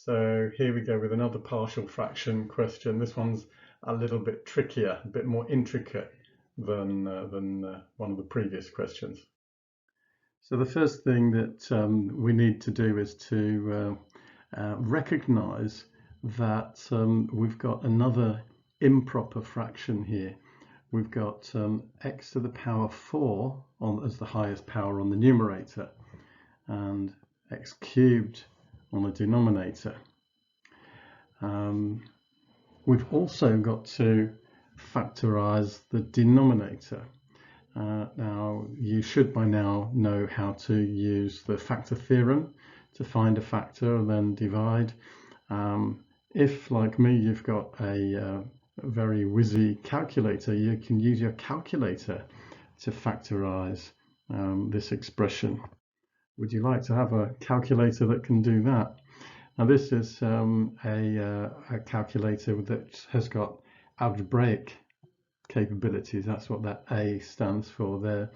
So here we go with another partial fraction question. This one's a little bit trickier, a bit more intricate than one of the previous questions. So the first thing that we need to do is to recognize that we've got another improper fraction here. We've got x to the power 4 as the highest power on the numerator and x cubed on the denominator. We've also got to factorize the denominator. Now you should by now know how to use the factor theorem to find a factor and then divide. If, like me, you've got a very whizzy calculator, you can use your calculator to factorize this expression. Would you like to have a calculator that can do that? Now this is a calculator that has got algebraic capabilities. That's what that A stands for there.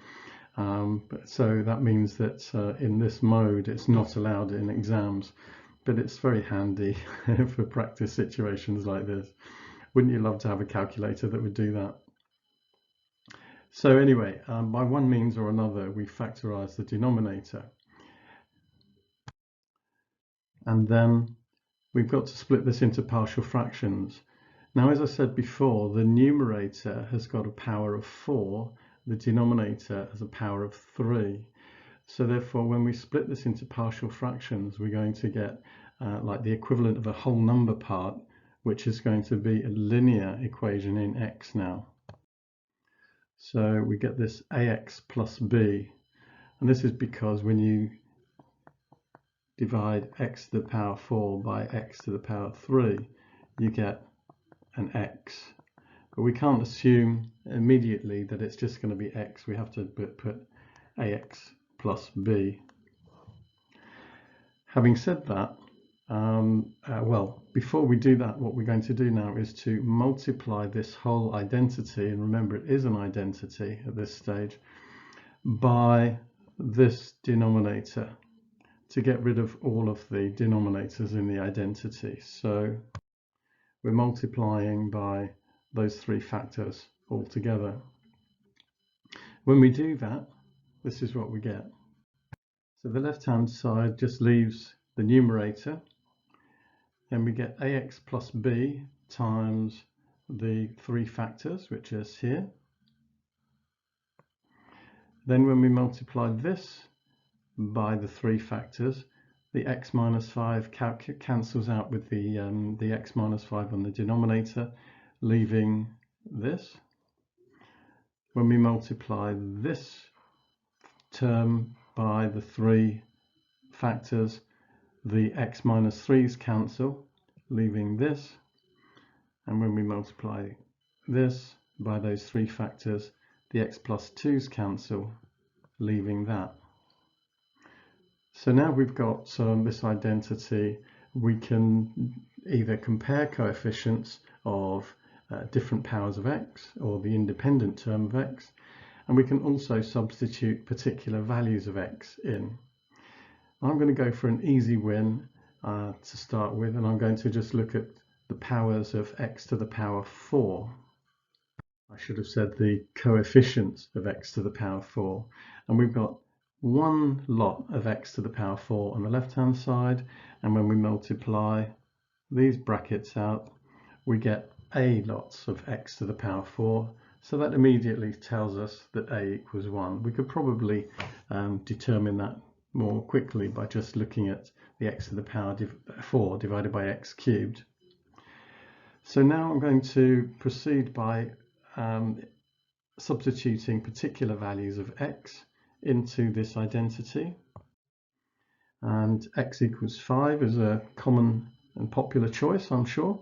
So that means that in this mode it's not allowed in exams, but it's very handy for practice situations like this. Wouldn't you love to have a calculator that would do that? So anyway, by one means or another we factorize the denominator. And then we've got to split this into partial fractions. Now, as I said before, the numerator has got a power of 4, the denominator has a power of 3. So therefore, when we split this into partial fractions, we're going to get like the equivalent of a whole number part, which is going to be a linear equation in x now. So we get this ax plus b, and this is because when you divide x to the power 4 by x to the power 3, you get an x. But we can't assume immediately that it's just going to be x. We have to put ax plus b. Having said that, well, before we do that, what we're going to do now is to multiply this whole identity, and remember it is an identity at this stage, by this denominator, to get rid of all of the denominators in the identity. So we're multiplying by those three factors all together. When we do that, this is what we get. So the left-hand side just leaves the numerator, and we get ax plus b times the three factors, which is here. Then when we multiply this by the three factors, the x minus 5 cancels out with the x minus 5 on the denominator, leaving this. When we multiply this term by the three factors, the x minus 3's cancel, leaving this. And when we multiply this by those three factors, the x plus 2's cancel, leaving that. So now we've got this identity. We can either compare coefficients of different powers of x or the independent term of x, and we can also substitute particular values of x in. I'm going to go for an easy win to start with, and I'm going to just look at the powers of x to the power 4. I should have said the coefficients of x to the power 4, and we've got one lot of x to the power 4 on the left hand side, and when we multiply these brackets out, we get a lots of x to the power 4. So that immediately tells us that a equals 1. We could probably determine that more quickly by just looking at the x to the power 4 divided by x cubed. So now I'm going to proceed by substituting particular values of x into this identity, and x equals 5 is a common and popular choice, I'm sure,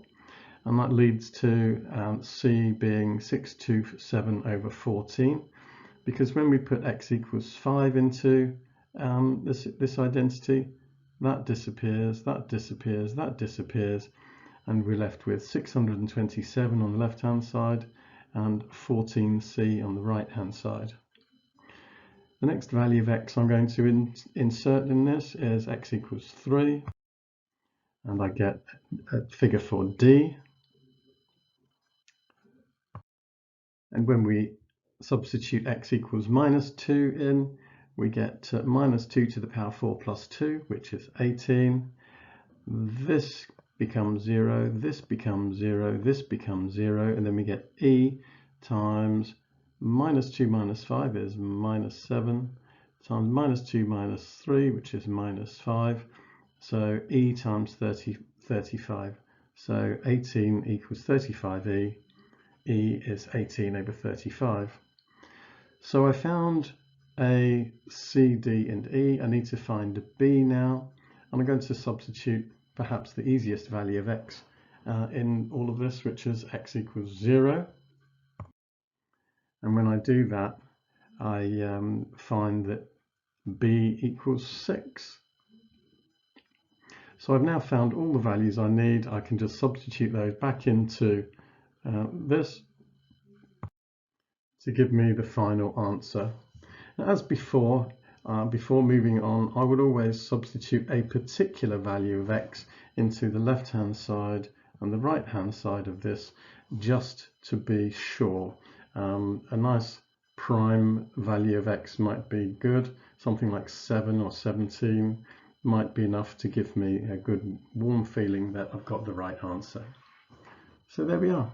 and that leads to c being 627 over 14, because when we put x equals 5 into this identity, that disappears, that disappears, that disappears, and we're left with 627 on the left hand side and 14c on the right hand side. The next value of x I'm going to insert in this is x equals 3, and I get a figure for D. And when we substitute x equals -2 in, we get -2 to the power 4 plus 2, which is 18. This becomes 0, this becomes 0, this becomes 0, and then we get e times -2 minus 5 is -7, times -2 minus 3, which is -5. So e times 35. So 18 equals 35e. E is 18 over 35. So I found A, C, D, and E. I need to find B now. And I'm going to substitute perhaps the easiest value of x in all of this, which is x equals 0. And when I do that, I find that B equals 6. So I've now found all the values I need. I can just substitute those back into this to give me the final answer. Now, as before, before moving on, I would always substitute a particular value of x into the left-hand side and the right-hand side of this, just to be sure. A nice prime value of x might be good. Something like 7 or 17 might be enough to give me a good warm feeling that I've got the right answer. So there we are.